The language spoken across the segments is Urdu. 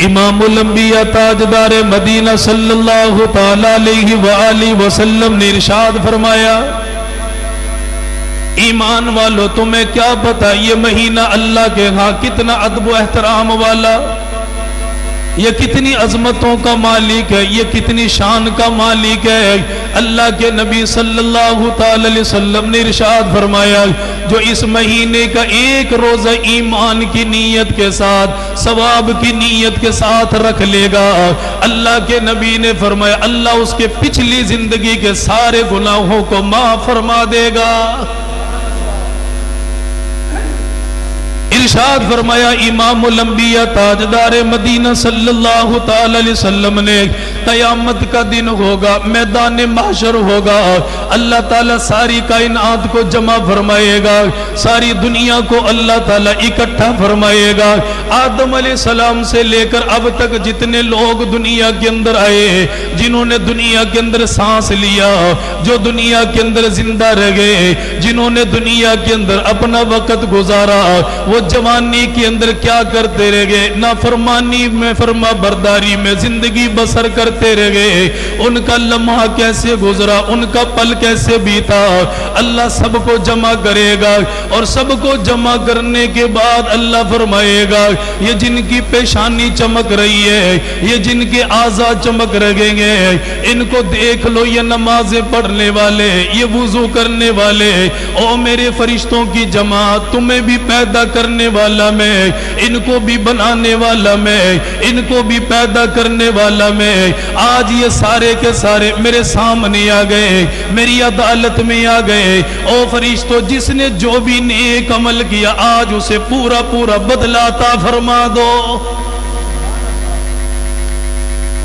امام الانبیاء تاجدار مدینہ صلی اللہ تعالی علیہ وآلہ وسلم نے ارشاد فرمایا، ایمان والو تمہیں کیا پتا یہ مہینہ اللہ کے ہاں کتنا ادب و احترام والا، یہ کتنی عظمتوں کا مالک ہے، یہ کتنی شان کا مالک ہے۔ اللہ کے نبی صلی اللہ تعالی علیہ وسلم نے ارشاد فرمایا، جو اس مہینے کا ایک روزہ ایمان کی نیت کے ساتھ، ثواب کی نیت کے ساتھ رکھ لے گا، اللہ کے نبی نے فرمایا اللہ اس کے پچھلی زندگی کے سارے گناہوں کو معاف فرما دے گا۔ ارشاد فرمایا امام الانبیاء تاجدار مدینہ صلی اللہ تعالی علیہ وسلم نے، قیامت کا دن ہوگا، میدان محشر ہوگا، اللہ تعالیٰ ساری کائنات کو جمع فرمائے گا، ساری دنیا کو اللہ تعالیٰ اکٹھا فرمائے گا۔ آدم علیہ السلام سے لے کر اب تک جتنے لوگ دنیا کے اندر آئے، جنہوں نے دنیا کے اندر سانس لیا، جو دنیا کے اندر زندہ رہ گئے، جنہوں نے دنیا کے اندر اپنا وقت گزارا، وہ جوانی کے اندر کیا کرتے رہ گئے؟ نافرمانی میں، فرما برداری میں زندگی بسر کرتے رہ گئے۔ ان کا لمحہ کیسے گزرا، ان کا پل کیسے بیتا، اللہ سب کو جمع کرے گا، اور سب کو جمع کرنے کے بعد اللہ فرمائے گا یہ جن کی پیشانی چمک رہی ہے، یہ جن کے اعضاء چمک رہے ہیں، ان کو دیکھ لو، یہ نمازیں پڑھنے والے، یہ وضو کرنے والے، او میرے فرشتوں کی جماعت، تمہیں بھی پیدا کرنے والا میں، ان کو بھی بنانے والا میں، ان کو بھی پیدا کرنے والا میں، آج یہ سارے کے سارے میرے سامنے آ گئے، میری عدالت میں آ گئے۔ او فرشتوں، جس نے جو بھی نیک عمل کیا آج اسے پورا پورا بدلہ عطا فرما دو۔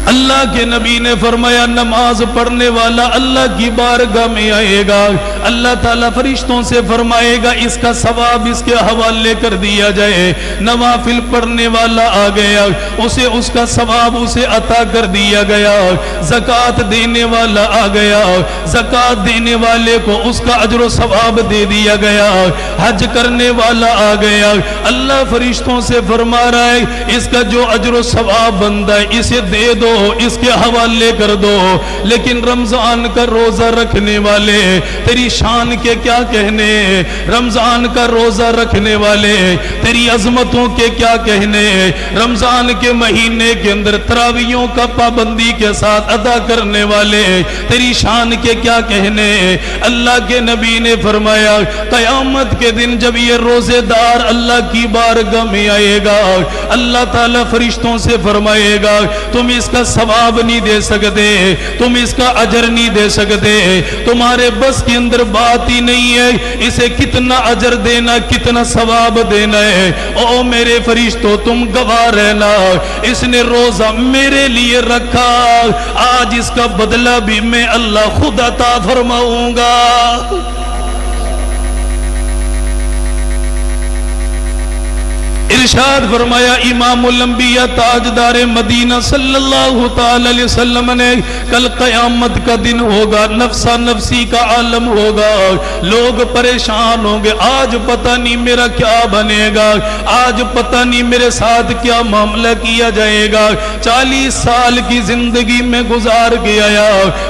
اللہ کے نبی نے فرمایا نماز پڑھنے والا اللہ کی بارگاہ میں آئے گا، اللہ تعالیٰ فرشتوں سے فرمائے گا اس کا ثواب اس کے حوالے کر دیا جائے۔ نوافل پڑھنے والا آ گیا، اسے اس کا ثواب اسے عطا کر دیا گیا۔ زکوٰۃ دینے والا آ گیا، زکوٰۃ دینے والے کو اس کا اجر و ثواب دے دیا گیا۔ حج کرنے والا آ گیا، اللہ فرشتوں سے فرما رہا ہے اس کا جو اجر و ثواب بنتا ہے اسے دے دو، اس کے حوالے کر دو۔ لیکن رمضان کا روزہ رکھنے والے تیری شان کے کیا کہنے، رمضان کا روزہ رکھنے والے تیری عظمتوں کے کیا کہنے، رمضان کے مہینے کے اندر تراویحوں کا پابندی کے ساتھ ادا کرنے والے تیری شان کے کیا کہنے۔ اللہ کے نبی نے فرمایا قیامت کے دن جب یہ روزے دار اللہ کی بارگاہ میں آئے گا، اللہ تعالیٰ فرشتوں سے فرمائے گا تم اس کا ثواب نہیں دے سکتے، تم اس کا اجر نہیں دے سکتے، تمہارے بس کے اندر بات ہی نہیں ہے اسے کتنا اجر دینا، کتنا ثواب دینا ہے۔ او میرے فرشتوں تم گواہ رہنا، اس نے روزہ میرے لیے رکھا، آج اس کا بدلہ بھی میں اللہ خود عطا فرماؤں گا۔ ارشاد فرمایا امام الانبیاء تاجدار مدینہ صلی اللہ تعالی علیہ وسلم نے، کل قیامت کا دن ہوگا، نفسا نفسی کا عالم ہوگا، لوگ پریشان ہوں گے، آج پتہ نہیں میرا کیا بنے گا، آج پتہ نہیں میرے ساتھ کیا معاملہ کیا جائے گا۔ 40 سال کی زندگی میں گزار کے آیا،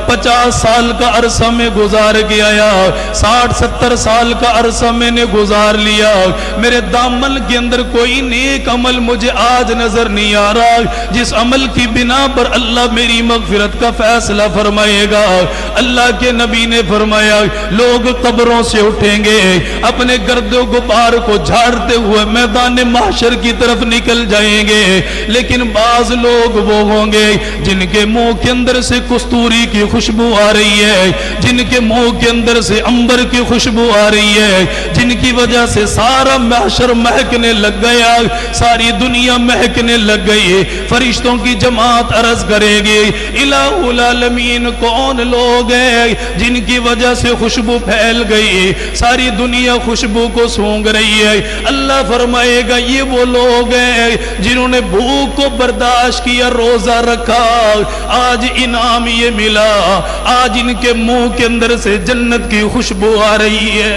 50 سال کا عرصہ میں گزار کے آیا، 60-70 سال کا عرصہ میں نے گزار لیا، میرے دامن کے اندر کوئی نیک عمل مجھے آج نظر نہیں آ رہا جس عمل کی بنا پر اللہ میری مغفرت کا فیصلہ فرمائے گا۔ اللہ کے نبی نے فرمایا لوگ قبروں سے اٹھیں گے، اپنے گرد و غبار کو جھاڑتے ہوئے میدان محشر کی طرف نکل جائیں گے، لیکن بعض لوگ وہ ہوں گے جن کے منہ کے اندر سے کستوری کی خوشبو آ رہی ہے، جن کے منہ کے اندر سے عنبر کی خوشبو آ رہی ہے، جن کی وجہ سے سارا محشر مہکنے لگ گیا، ساری دنیا مہکنے لگ گئی۔ فرشتوں کی جماعت عرض کرے گی الہ العالمین کون لوگ ہیں جن کی وجہ سے خوشبو پھیل گئی، ساری دنیا خوشبو کو سونگ رہی ہے۔ اللہ فرمائے گا یہ وہ لوگ ہیں جنہوں نے بھوک کو برداشت کیا، روزہ رکھا، آج انعام یہ ملا، آج ان کے منہ کے اندر سے جنت کی خوشبو آ رہی ہے۔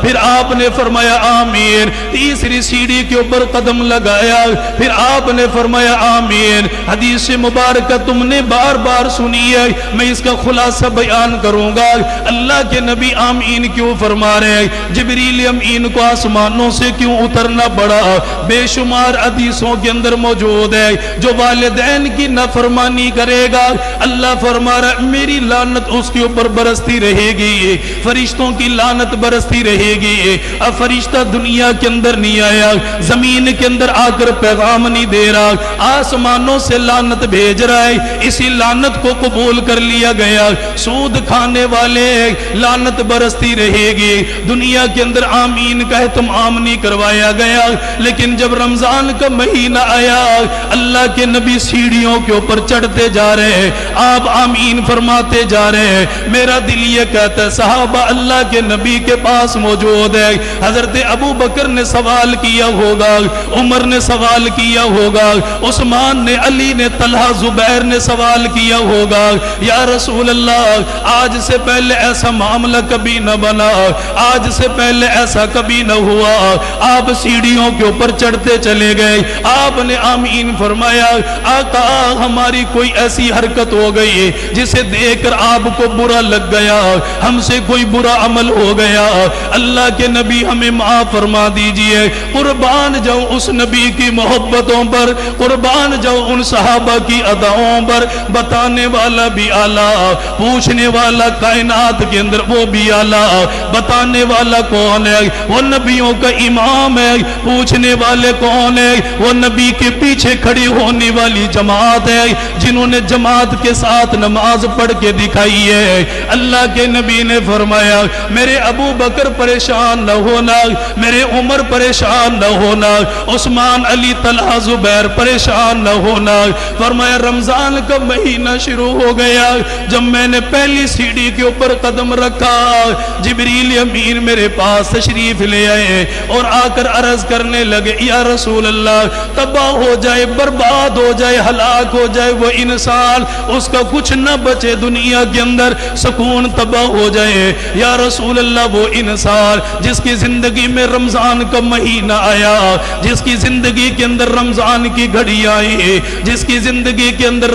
پھر آپ نے فرمایا آمین، تیسری سیڑھی کے اوپر قدم لگایا، پھر آپ نے فرمایا آمین۔ حدیث مبارکہ تم نے بار بار سنی ہے، میں اس کا خلاصہ بیان کروں گا۔ اللہ کے نبی آمین کیوں فرما رہے ہیں؟ جبریل امین کو آسمانوں سے کیوں اترنا پڑا؟ بے شمار حدیثوں کے اندر موجود ہے، جو والدین کی نافرمانی کرے گا اللہ فرما رہا ہے میری لعنت اس کے اوپر برستی رہے گی، فرشتوں کی لعنت برستی رہے گی۔ اب فرشتہ دنیا کے اندر نہیں آیا، زمین کے اندر آ کر پیغام نہیں دے رہا، آسمانوں سے لعنت بھیج رہا ہے، اسی لعنت کو قبول کر لیا گیا۔ سود کھانے والے لعنت برستی رہے گی، دنیا کے اندر آمین کا اہتمام نہیں کروایا گیا، لیکن جب رمضان کا مہینہ آیا اللہ کے نبی سیڑھیوں کے اوپر چڑھتے جا رہے ہیں، آپ آمین فرماتے جا رہے ہیں۔ میرا دل یہ کہتا ہے صحابہ اللہ کے نبی کے پاس موجود ہے، حضرت ابو بکر نے سوال کیا ہوگا، عمر نے سوال کیا ہوگا، عثمان نے، علی نے، طلحہ، زبیر نے سوال کیا ہوگا، یا رسول اللہ آج سے پہلے ایسا معاملہ کبھی نہ بنا، آج سے پہلے ایسا کبھی نہ ہوا۔ آپ سیڑھیوں کے اوپر چڑھتے چلے گئے، آپ نے آمین فرمایا آقا ہماری کوئی ایسی حرکت ہو گئی جسے دیکھ کر آپ کو برا لگ گیا، ہم سے کوئی برا عمل ہو گیا، اللہ کے نبی ہمیں معاف فرما دیجئے۔ قربان جاؤں اس نبی کی محبتوں پر، قربان جاؤں ان صحابہ کی اداؤں پر، بتانے والا بھی اعلیٰ، پوچھنے والا کائنات کے اندر وہ بھی اعلیٰ۔ بتانے والا کون ہے؟ وہ نبیوں کا امام ہے۔ پوچھنے والے کون ہے؟ وہ نبی کے پیچھے کھڑی ہونے والی جماعت ہے، جنہوں نے جماعت کے ساتھ نماز پڑھ کے دکھائی ہے۔ اللہ کے نبی نے فرمایا میرے ابو بکر پریشان نہ ہونا، میرے عمر پریشان نہ ہونا، عثمان، علی، طلحہ، زبیر پریشان نہ ہونا۔ فرمایا رمضان کا مہینہ شروع ہو گیا، جب میں نے پہلی سیڑھی کے اوپر قدم رکھا جبریل امین میرے پاس تشریف لے آئے اور آ کر عرض کرنے لگے یا رسول اللہ تباہ ہو جائے، برباد ہو جائے، ہلاک ہو جائے وہ انسان، اس کا کچھ نہ بچے دنیا کے اندر، سکون تباہ ہو جائے۔ یا رسول اللہ وہ انسان جس کی زندگی میں رمضان کا مہینہ آیا، جس کی زندگی کے اندر رمضان کی گھڑی آئی، جس کی زندگی کے اندر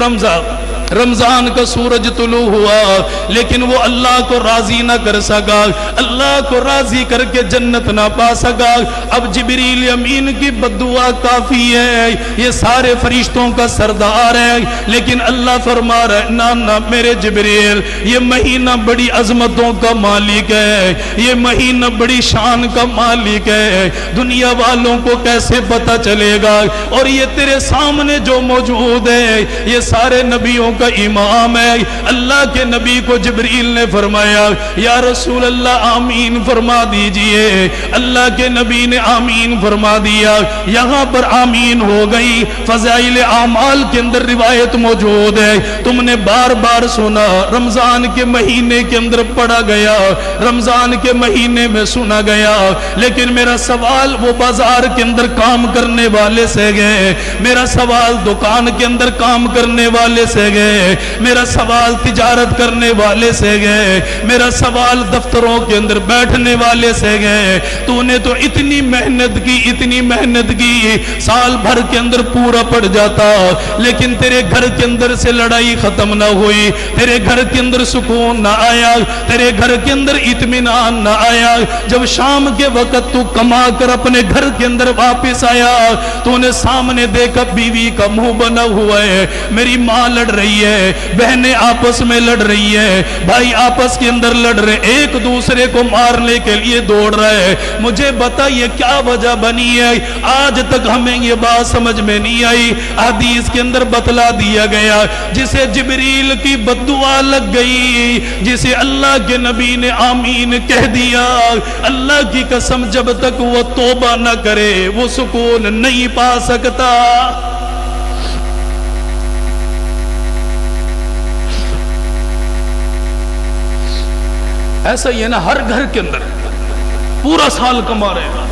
رمضان کا سورج طلوع ہوا، لیکن وہ اللہ کو راضی نہ کر سکا، اللہ کو راضی کر کے جنت نہ پا سکا۔ اب جبریل امین کی بددعا کافی ہے، یہ سارے فرشتوں کا سردار ہے، لیکن اللہ فرما رہا ہے نہ میرے جبریل یہ مہینہ بڑی عظمتوں کا مالک ہے، یہ مہینہ بڑی شان کا مالک ہے، دنیا والوں کو کیسے پتہ چلے گا؟ اور یہ تیرے سامنے جو موجود ہے یہ سارے نبیوں کا امام ہے۔ اللہ کے نبی کو جبریل نے فرمایا یا رسول اللہ آمین فرما دیجئے۔ اللہ کے نبی نے آمین فرما دیا، یہاں پر آمین ہو گئی۔ فضائل اعمال کے اندر روایت موجود ہے، تم نے بار بار سنا، رمضان کے مہینے کے اندر پڑھا گیا، رمضان کے مہینے میں سنا گیا، لیکن میرا سوال وہ بازار کے اندر کام کرنے والے سے گئے، میرا سوال دکان کے اندر کام کرنے والے سے گئے، میرا سوال تجارت کرنے والے سے گئے، میرا سوال دفتروں کے اندر بیٹھنے والے سے گئے۔ تو نے تو اتنی محنت کی سال بھر کے اندر پورا پڑ جاتا، لیکن تیرے گھر کے اندر سے لڑائی ختم نہ ہوئی، تیرے گھر کے اندر سکون نہ آیا، تیرے گھر کے اندر اطمینان نہ آیا۔ جب شام کے وقت تو کما کر اپنے گھر کے اندر واپس آیا تو نے سامنے دیکھا بیوی کا منہ بنا ہوا ہے، میری ماں لڑ رہی ہے، بہنیں آپس میں لڑ رہی ہے، بھائی آپس کے اندر لڑ رہے، ایک دوسرے کو مارنے کے لیے دوڑ رہے ہیں۔ مجھے بتا یہ کیا وجہ بنی ہے؟ آج تک ہمیں یہ بات سمجھ میں نہیں آئی۔ حدیث کے اندر بتلا دیا گیا جسے جبریل کی بددعا لگ گئی، جسے اللہ کے نبی نے آمین کہہ دیا، اللہ کی قسم جب تک وہ توبہ نہ کرے وہ سکون نہیں پا سکتا۔ ایسا ہی ہے نا، ہر گھر کے اندر پورا سال کما رہے ہیں،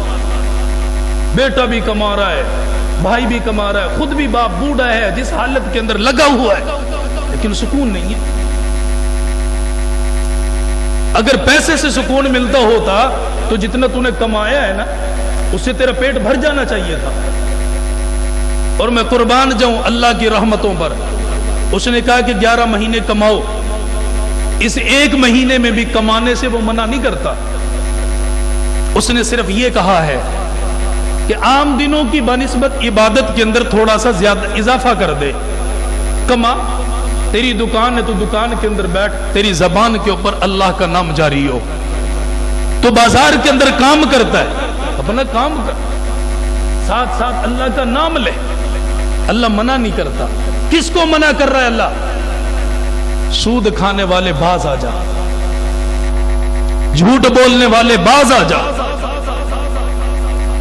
بیٹا بھی کما رہا ہے، بھائی بھی کما رہا ہے، خود بھی باپ بوڑھا ہے، جس حالت کے اندر لگا ہوا ہے، لیکن سکون نہیں ہے۔ اگر پیسے سے سکون ملتا ہوتا تو جتنا تو نے کمایا ہے نا اس سے تیرا پیٹ بھر جانا چاہیے تھا. اور میں قربان جاؤں اللہ کی رحمتوں پر. اس نے کہا کہ 11 مہینے کماؤ، اس ایک مہینے میں بھی کمانے سے وہ منع نہیں کرتا. اس نے صرف یہ کہا ہے کہ عام دنوں کی بنسبت عبادت کے اندر تھوڑا سا زیادہ اضافہ کر دے. کما، تیری دکان ہے تو دکان کے اندر بیٹھ، تیری زبان کے اوپر اللہ کا نام جاری ہو. تو بازار کے اندر کام کرتا ہے، اپنا کام کر، ساتھ ساتھ اللہ کا نام لے. اللہ منع نہیں کرتا. کس کو منع کر رہا ہے اللہ؟ سود کھانے والے باز آ جا، جھوٹ بولنے والے باز آ جا،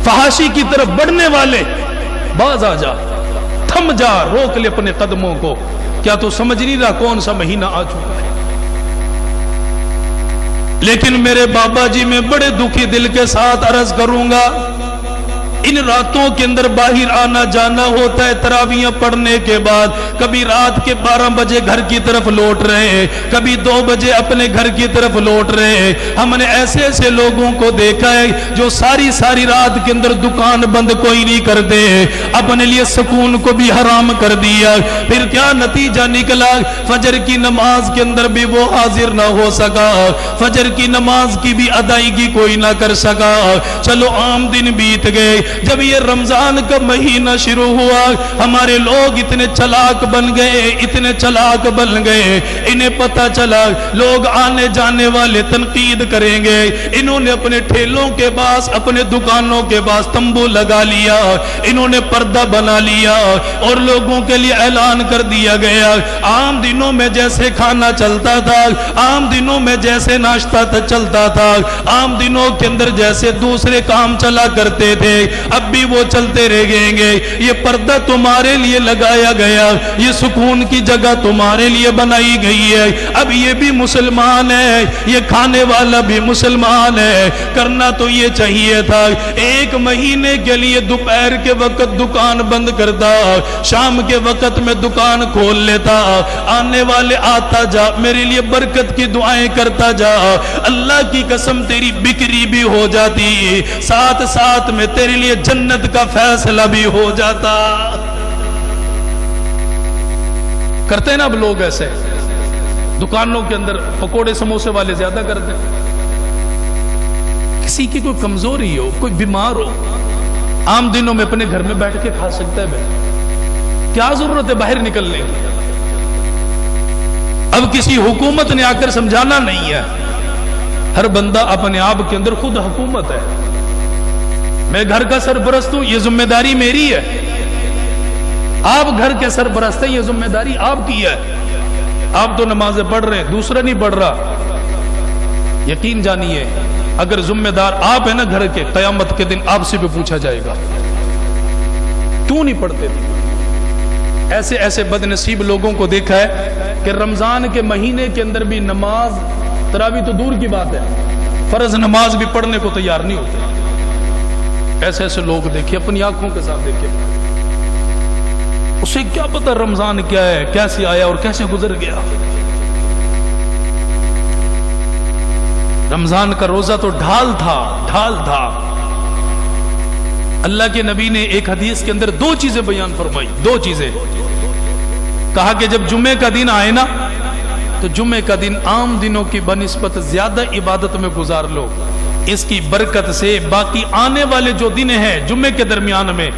فحاشی کی طرف بڑھنے والے باز آ جا. تھم جا، روک لے اپنے قدموں کو. کیا تو سمجھ نہیں رہا کون سا مہینہ آ چکا ہے؟ لیکن میرے بابا جی میں بڑے دکھی دل کے ساتھ عرض کروں گا، ان راتوں کے اندر باہر آنا جانا ہوتا ہے تراویحیں پڑھنے کے بعد. کبھی رات کے 12 بجے گھر کی طرف لوٹ رہے ہیں، کبھی 2 بجے اپنے گھر کی طرف لوٹ رہے ہیں. ہم نے ایسے ایسے لوگوں کو دیکھا ہے جو ساری ساری رات کے اندر دکان بند کوئی نہیں کرتے، اپنے لیے سکون کو بھی حرام کر دیا. پھر کیا نتیجہ نکلا؟ فجر کی نماز کے اندر بھی وہ حاضر نہ ہو سکا، فجر کی نماز کی بھی ادائیگی کوئی نہ کر سکا. چلو عام دن بیت گئے. جب یہ رمضان کا مہینہ شروع ہوا، ہمارے لوگ اتنے چلاک بن گئے، اتنے چلاک بن گئے، انہیں پتہ چلا لوگ آنے جانے والے تنقید کریں گے. انہوں نے اپنے ٹھیلوں کے پاس، اپنے دکانوں کے پاس تمبو لگا لیا، انہوں نے پردہ بنا لیا اور لوگوں کے لیے اعلان کر دیا گیا. عام دنوں میں جیسے کھانا چلتا تھا، عام دنوں میں جیسے ناشتہ چلتا تھا، عام دنوں کے اندر جیسے دوسرے کام چلا کرتے تھے، اب بھی وہ چلتے رہ گئیں گے. یہ پردہ تمہارے لیے لگایا گیا، یہ سکون کی جگہ تمہارے لیے بنائی گئی ہے. اب یہ بھی مسلمان ہے، یہ کھانے والا بھی مسلمان ہے. کرنا تو یہ چاہیے تھا 1 مہینے کے لیے دوپہر کے وقت دکان بند کرتا، شام کے وقت میں دکان کھول لیتا. آنے والے آتا جا، میرے لیے برکت کی دعائیں کرتا جا. اللہ کی قسم تیری بکری بھی ہو جاتی، ساتھ ساتھ میں تیرے لیے جنت کا فیصلہ بھی ہو جاتا. کرتے ہیں نا اب لوگ ایسے، دکانوں کے اندر پکوڑے سموسے والے زیادہ کرتے ہیں. کسی کی کوئی کمزوری ہو، کوئی بیمار ہو، عام دنوں میں اپنے گھر میں بیٹھ کے کھا سکتا ہے. بھائی کیا ضرورت ہے باہر نکلنے کی؟ اب کسی حکومت نے آ کر سمجھانا نہیں ہے. ہر بندہ اپنے آپ کے اندر خود حکومت ہے. میں گھر کا سرپرست ہوں، یہ ذمہ داری میری ہے. آپ گھر کے سرپرست ہیں، یہ ذمہ داری آپ کی ہے. آپ تو نمازیں پڑھ رہے ہیں، دوسرا نہیں پڑھ رہا. یقین جانیے اگر ذمہ دار آپ ہیں نا گھر کے، قیامت کے دن آپ سے بھی پوچھا جائے گا کیوں نہیں پڑھتے تھے. ایسے ایسے بد نصیب لوگوں کو دیکھا ہے کہ رمضان کے مہینے کے اندر بھی نماز، تراویح تو دور کی بات ہے، فرض نماز بھی پڑھنے کو تیار نہیں ہوتے. ایسے ایسے لوگ دیکھے، اپنی آنکھوں کے ساتھ دیکھے. اسے کیا پتا رمضان کیا ہے، کیسے آیا اور کیسے گزر گیا. رمضان کا روزہ تو ڈھال تھا، ڈھال تھا. اللہ کے نبی نے ایک حدیث کے اندر 2 چیزیں بیان فرمائی. 2 چیزیں کہا کہ جب جمعے کا دن آئے نا تو جمعے کا دن عام دنوں کی بنسبت زیادہ عبادت میں گزار لو. اس کی برکت سے باقی آنے والے جو دن ہیں جمعے کے درمیان میں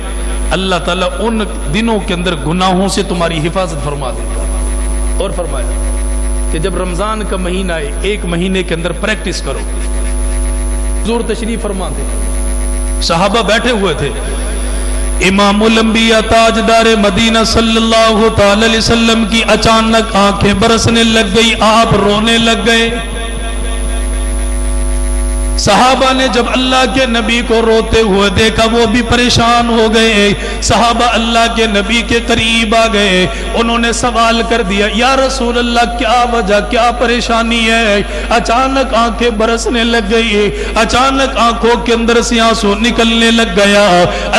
اللہ تعالیٰ ان دنوں کے اندر گناہوں سے تمہاری حفاظت فرما دے گا. اور فرمایا کہ جب رمضان کا مہینہ آئے 1 مہینے کے اندر پریکٹس کرو. حضور تشریف فرما دے، صحابہ بیٹھے ہوئے تھے. امام الانبیاء تاجدار مدینہ صلی اللہ تعالی علیہ وسلم کی اچانک آنکھیں برسنے لگ گئی، آپ رونے لگ گئے. صحابہ نے جب اللہ کے نبی کو روتے ہوئے دیکھا وہ بھی پریشان ہو گئے. صحابہ اللہ کے نبی کے قریب آ گئے. انہوں نے سوال کر دیا یا رسول اللہ کیا وجہ, کیا پریشانی ہے؟ اچانک آنکھیں برسنے لگ گئی, اچانک آنکھوں کے اندر سے آنسو نکلنے لگ گیا.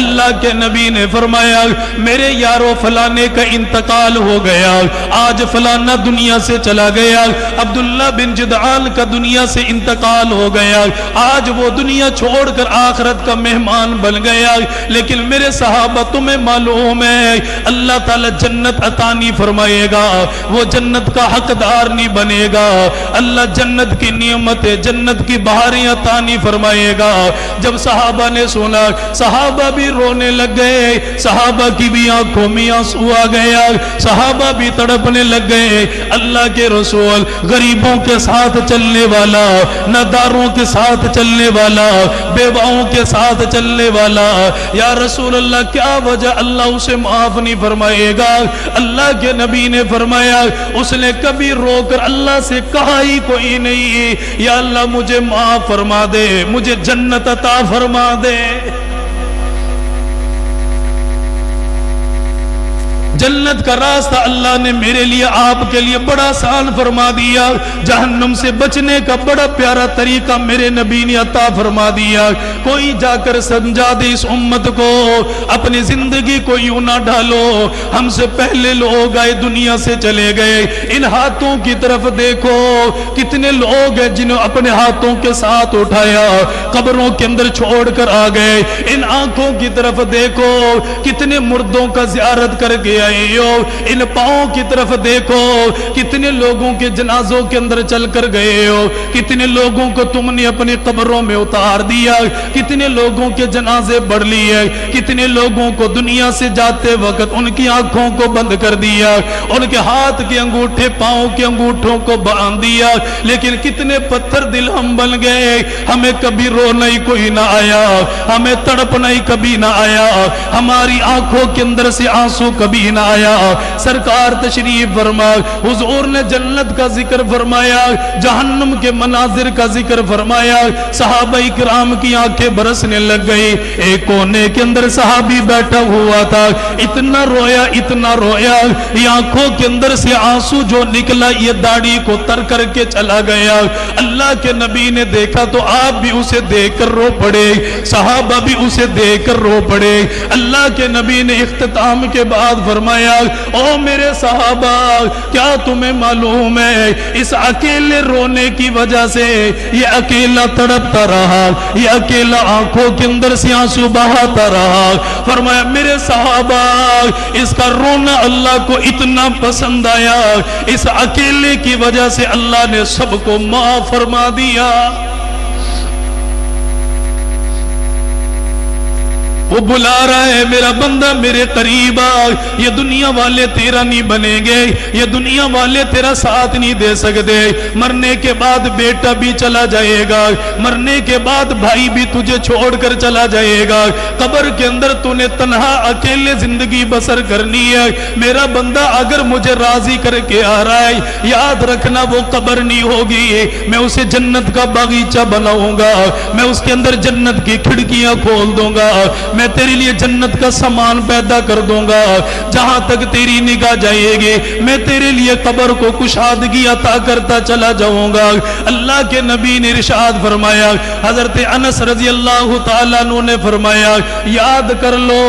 اللہ کے نبی نے فرمایا میرے یارو فلانے کا انتقال ہو گیا, آج فلانا دنیا سے چلا گیا, عبداللہ بن جدعان کا دنیا سے انتقال ہو گیا, آج وہ دنیا چھوڑ کر آخرت کا مہمان بن گیا. لیکن میرے صحابہ تمہیں معلوم ہے اللہ تعالی جنت عطا نہیں فرمائے گا, وہ جنت کا حقدار نہیں بنے گا, اللہ جنت کی نعمتیں جنت کی بہاریں عطا نہیں فرمائے گا. جب صحابہ نے سنا صحابہ بھی رونے لگ گئے, صحابہ کی بھی آنکھوں میں آنسو آ گیا, صحابہ بھی تڑپنے لگ گئے. اللہ کے رسول غریبوں کے ساتھ چلنے والا, ناداروں کے ساتھ چلنے والا, بیواؤں کے ساتھ چلنے والا, یا رسول اللہ کیا وجہ اللہ اسے معاف نہیں فرمائے گا؟ اللہ کے نبی نے فرمایا اس نے کبھی رو کر اللہ سے کہا ہی کوئی نہیں یا اللہ مجھے معاف فرما دے, مجھے جنت عطا فرما دے. جنت کا راستہ اللہ نے میرے لیے آپ کے لیے بڑا آسان فرما دیا, جہنم سے بچنے کا بڑا پیارا طریقہ میرے نبی نے عطا فرما دیا. کوئی جا کر سمجھا دے اس امت کو, اپنی زندگی کو یوں نہ ڈالو ہم سے پہلے لوگ آئے دنیا سے چلے گئے. ان ہاتھوں کی طرف دیکھو کتنے لوگ ہیں جنہوں اپنے ہاتھوں کے ساتھ اٹھایا قبروں کے اندر چھوڑ کر آ گئے. ان آنکھوں کی طرف دیکھو کتنے مردوں کا زیارت کر کے آئے ہو. ان پاؤں کی طرف دیکھو کتنے لوگوں کے جنازوں کے اندر چل کر گئے ہو, کتنے لوگوں کو تم نے اپنی قبروں میں اتار دیا, کتنے لوگوں کے جنازے بڑھ لیے, کتنے لوگوں کو دنیا سے جاتے وقت ان کی آنکھوں کو بند کر دیا, ان کے ہاتھ کے انگوٹھے پاؤں کے انگوٹھوں کو باندھ دیا. لیکن کتنے پتھر دل ہم بن گئے, ہمیں کبھی رونا ہی کوئی نہ آیا, ہمیں تڑپنا ہی کبھی نہ آیا, ہماری آنکھوں کے اندر سے آنسو کبھی نہ آیا. سرکار تشریف فرما, حضور نے جنت کا ذکر فرمایا, جہنم کے مناظر کا ذکر فرمایا. صحابہ کرام کی آنکھیں برسنے لگ گئی. ایک کونے کے اندر صحابی بیٹھا ہوا تھا, اتنا رویا اتنا رویا, یہ آنکھوں کے اندر سے آنسو جو نکلا یہ داڑھی کو تر کر کے چلا گیا. اللہ کے نبی نے دیکھا تو آپ بھی اسے دیکھ کر رو پڑے, صحابہ بھی اسے دیکھ کر رو پڑے. اللہ کے نبی نے اختتام کے بعد فرمایا او میرے صحابہ کیا تمہیں معلوم ہے اس اکیلے رونے کی وجہ سے یہ اکیلا تڑپتا رہا, یہ اکیلا آنکھوں کے اندر سے آنسو بہاتا رہا. فرمایا میرے صحابہ اس کا رونا اللہ کو اتنا پسند آیا, اس اکیلے کی وجہ سے اللہ نے سب کو معاف فرما دیا. وہ بلا رہا ہے میرا بندہ میرے قریب آ, یہ دنیا والے تیرا نہیں بنیں گے, یہ دنیا والے تیرا ساتھ نہیں دے سکتے. مرنے کے بعد بیٹا بھی چلا جائے گا, مرنے کے بعد بھائی بھی تجھے چھوڑ کر چلا جائے گا, قبر کے اندر تو نے تنہا اکیلے زندگی بسر کرنی ہے. میرا بندہ اگر مجھے راضی کر کے آ رہا ہے یاد رکھنا وہ قبر نہیں ہوگی, میں اسے جنت کا باغیچہ بناؤں گا, میں اس کے اندر جنت کی کھڑکیاں کھول دوں گا, میں تیرے لیے جنت کا سامان پیدا کر دوں گا. جہاں تک تیری نگاہ جائے گی میں تیرے لیے قبر کو کشادگی عطا کرتا چلا جاؤں گا. اللہ کے نبی نے ارشاد فرمایا, حضرت انس رضی اللہ تعالیٰ عنہ نے فرمایا یاد کر لو,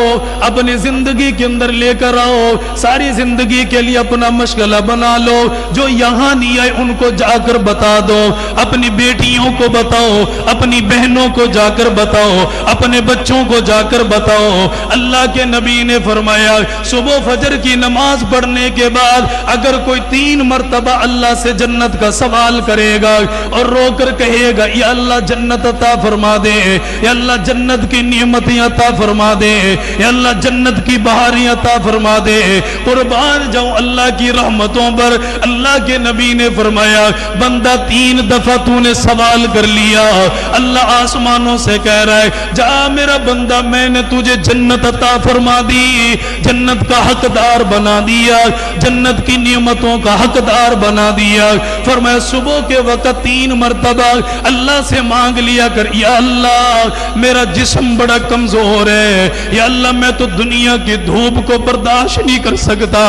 اپنی زندگی کے اندر لے کر آؤ, ساری زندگی کے لیے اپنا مشغلہ بنا لو. جو یہاں نہیں آئے ان کو جا کر بتا دو, اپنی بیٹیوں کو بتاؤ, اپنی بہنوں کو جا کر بتاؤ, اپنے بچوں کو جا کر بتاؤ. اللہ کے نبی نے فرمایا صبح فجر کی نماز پڑھنے کے بعد اگر کوئی 3 مرتبہ اللہ سے جنت کا سوال کرے گا اور رو کر کہے گا یا اللہ جنت عطا فرما دے, یا اللہ جنت کی نعمتیں عطا فرما دے, یا اللہ جنت کی بہاریں عطا فرما دے, قربان جاؤں اللہ کی رحمتوں پر. اللہ کے نبی نے فرمایا بندہ 3 دفعہ تو نے سوال کر لیا, اللہ آسمانوں سے کہہ رہا ہے جا میرا بندہ میں نے تجھے جنت عطا فرما دی، جنت کا حقدار بنا دیا، جنت کی نعمتوں کا حقدار بنا دیا۔ فرمایا صبح کے وقت 3 مرتبہ اللہ سے مانگ لیا کر، یا اللہ میرا جسم بڑا کمزور ہے، یا اللہ میں تو دنیا کی دھوپ کو برداشت نہیں کر سکتا،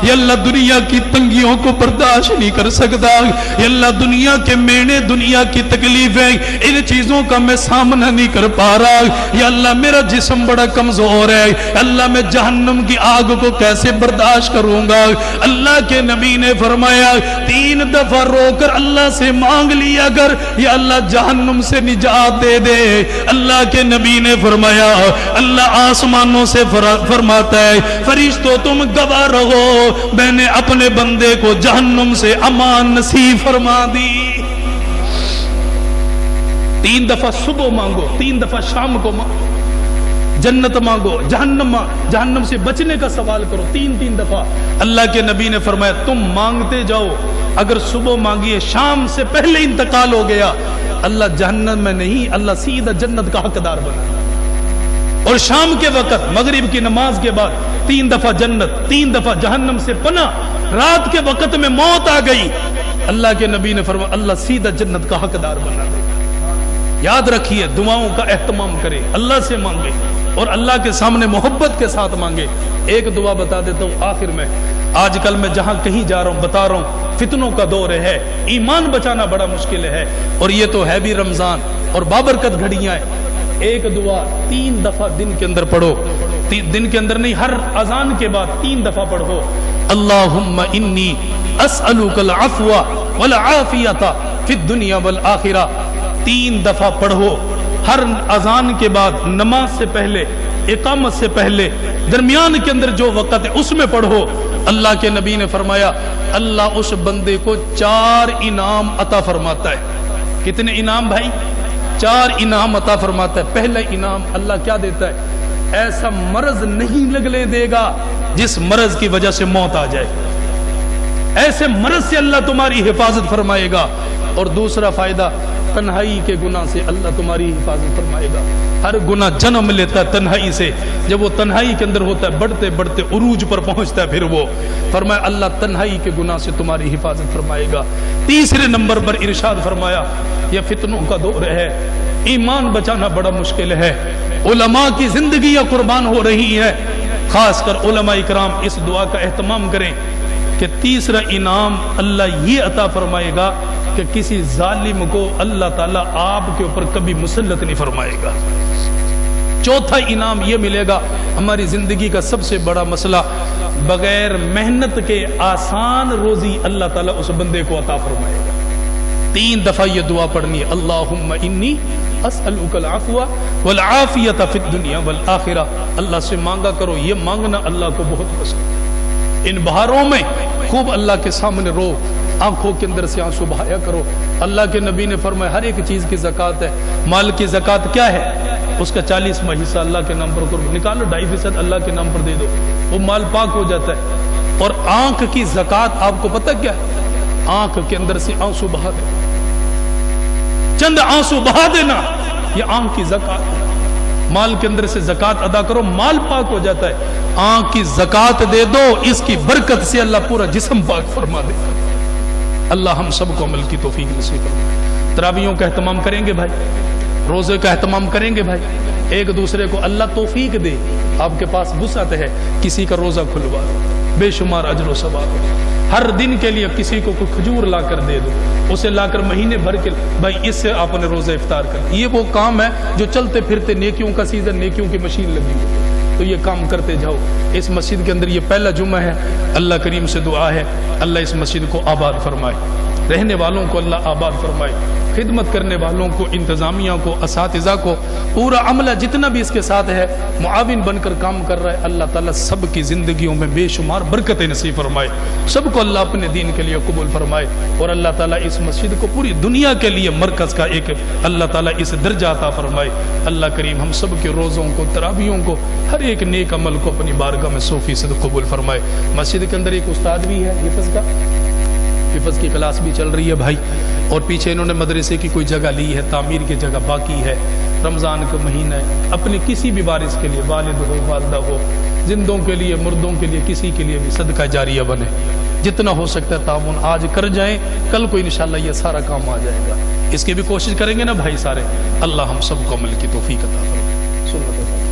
یا اللہ دنیا کی تنگیوں کو برداشت نہیں کر سکتا، یا اللہ دنیا کے مینے، دنیا کی تکلیفیں، ان چیزوں کا میں سامنا نہیں کر پا رہا، یا اللہ میرا جسم بڑا کمزور ہے، اللہ میں جہنم کی آگ کو کیسے برداشت کروں گا۔ اللہ کے نبی نے فرمایا 3 دفعہ رو کر اللہ سے مانگ لیا کر، یا اللہ جہنم سے نجات دے دے۔ اللہ کے نبی نے فرمایا اللہ آسمانوں سے فرماتا ہے فرشتوں تم گواہ رہو، میں نے اپنے بندے کو جہنم سے امان نصیب فرما دی۔ 3 دفعہ صبح مانگو، 3 دفعہ شام کو مانگو، جنت مانگو، جہنم سے بچنے کا سوال کرو، 3 دفعہ۔ اللہ کے نبی نے فرمایا تم مانگتے جاؤ، اگر صبح مانگیے شام سے پہلے انتقال ہو گیا، اللہ جہنم میں نہیں، اللہ سیدھا جنت کا حقدار بنا۔ اور شام کے وقت مغرب کی نماز کے بعد 3 دفعہ جنت، 3 دفعہ جہنم سے پناہ۔ رات کے وقت میں موت آ گئی، اللہ کے نبی نے فرمایا اللہ سیدھا جنت کا حقدار بنا دے۔ یاد رکھیے دعاؤں کا اہتمام کرے، اللہ سے مانگے اور اللہ کے سامنے محبت کے ساتھ مانگے۔ ایک دعا بتا دیتا ہوں آخر میں، آج کل میں جہاں کہیں جا رہا ہوں بتا رہا ہوں، فتنوں کا دور ہے، ایمان بچانا بڑا مشکل ہے، اور یہ تو ہے بھی رمضان اور بابرکت گھڑیاں ہیں۔ ایک دعا 3 دفعہ دن کے اندر پڑھو، دن کے اندر نہیں، ہر اذان کے بعد 3 دفعہ پڑھو، اللہم انی اسألک العفو والعافیۃ فی الدنیا والآخرہ۔ 3 دفعہ پڑھو، ہر اذان کے بعد، نماز سے پہلے، اقامت سے پہلے، درمیان کے اندر جو وقت ہے اس میں پڑھو۔ اللہ کے نبی نے فرمایا اللہ اس بندے کو 4 انعام عطا فرماتا ہے۔ کتنے انعام بھائی؟ 4 انعام عطا فرماتا ہے۔ پہلا انعام اللہ کیا دیتا ہے؟ ایسا مرض نہیں لگنے دے گا جس مرض کی وجہ سے موت آ جائے، ایسے مرض سے اللہ تمہاری حفاظت فرمائے گا۔ اور دوسرا فائدہ، تنہائی کے گناہ سے اللہ تمہاری حفاظت فرمائے گا۔ ہر گناہ جنم لیتا ہے تنہائی سے، جب وہ تنہائی کے اندر ہوتا ہے بڑھتے بڑھتے عروج پر پہنچتا ہے، پھر وہ فرمایا اللہ تنہائی کے گناہ سے تمہاری حفاظت فرمائے گا۔ تیسرے نمبر پر ارشاد فرمایا یہ فتنوں کا دور ہے، ایمان بچانا بڑا مشکل ہے، علماء کی زندگیاں قربان ہو رہی ہیں، خاص کر علماء اکرام اس دعا کا اہتمام کریں کہ تیسرا انعام اللہ یہ عطا فرمائے گا کہ کسی ظالم کو اللہ تعالیٰ آپ کے اوپر کبھی مسلط نہیں فرمائے گا۔ چوتھا انعام یہ ملے گا، ہماری زندگی کا سب سے بڑا مسئلہ، بغیر محنت کے آسان روزی اللہ تعالیٰ اس بندے کو عطا فرمائے گا۔ 3 دفعہ یہ دعا پڑھنی ہے، اللہم انی اسألک العفو والعافیۃ فی الدنیا والآخرہ۔ اللہ سے مانگا کرو، یہ مانگنا اللہ کو بہت پسند ہے۔ ان بہاروں میں خوب اللہ کے سامنے رو، آنکھوں کے اندر سے آنسو بہایا کرو۔ اللہ کے نبی نے فرمایا ہر ایک چیز کی زکوٰۃ ہے، مال کی زکوٰۃ کیا ہے؟ اس کا 40واں حصہ اللہ کے نام پر کرو، نکالو 2.5% اللہ کے نام پر دے دو، وہ مال پاک ہو جاتا ہے۔ اور آنکھ کی زکوٰۃ آپ کو پتہ کیا ہے؟ آنکھ کے اندر سے آنسو بہا دے، چند آنسو بہا دینا، یہ آنکھ کی زکوٰۃ ہے۔ مال کے اندر سے زکوٰۃ ادا کرو، مال پاک ہو جاتا ہے۔ آنکھ کی زکوٰۃ دے دو، اس کی برکت سے اللہ پورا جسم پاک فرما دے گا۔ اللہ ہم سب کو عمل کی توفیق نصیب فرمائے۔ تراویحوں کا اہتمام کریں گے بھائی، روزے کا اہتمام کریں گے بھائی، ایک دوسرے کو اللہ توفیق دے، آپ کے پاس وسعت ہے کسی کا روزہ کھلوا دو، بے شمار اجر و ثواب ہے۔ ہر دن کے لیے کسی کو کوئی کھجور لا کر دے دو، اسے لا کر مہینے بھر کے بھائی اس سے آپ نے روزہ افطار کر۔ یہ وہ کام ہے جو چلتے پھرتے، نیکیوں کا سیزن، نیکیوں کی مشین لگی ہوئی، تو یہ کام کرتے جاؤ۔ اس مسجد کے اندر یہ پہلا جمعہ ہے، اللہ کریم سے دعا ہے اللہ اس مسجد کو آباد فرمائے، رہنے والوں کو اللہ آباد فرمائے، خدمت کرنے والوں کو، انتظامیہ کو، اساتذہ کو، پورا عملہ جتنا بھی اس کے ساتھ ہے معاون بن کر کام کر رہا ہے، اللہ تعالیٰ سب کی زندگیوں میں بے شمار برکتیں نصیب فرمائے، سب کو اللہ اپنے دین کے لیے قبول فرمائے، اور اللہ تعالیٰ اس مسجد کو پوری دنیا کے لیے مرکز کا ایک اللہ تعالیٰ اس درجہ عطا فرمائے۔ اللہ کریم ہم سب کے روزوں کو، تراویحوں کو، ہر ایک نیک عمل کو اپنی بارگاہ میں 100% قبول فرمائے۔ مسجد کے اندر ایک استاد بھی ہے حفظ کا، حفظ کی کلاس بھی چل رہی ہے بھائی، اور پیچھے انہوں نے مدرسے کی کوئی جگہ لی ہے، تعمیر کی جگہ باقی ہے، رمضان کا مہینہ ہے، اپنے کسی بھی وارث کے لیے، والد ہو والدہ ہو، زندوں کے لیے مردوں کے لیے، کسی کے لیے بھی صدقہ جاریہ بنے، جتنا ہو سکتا ہے تعاون آج کر جائیں، کل کو انشاءاللہ یہ سارا کام آ جائے گا، اس کی بھی کوشش کریں گے نا بھائی سارے۔ اللہ ہم سب کو عمل کی توفیق عطا فرمائے۔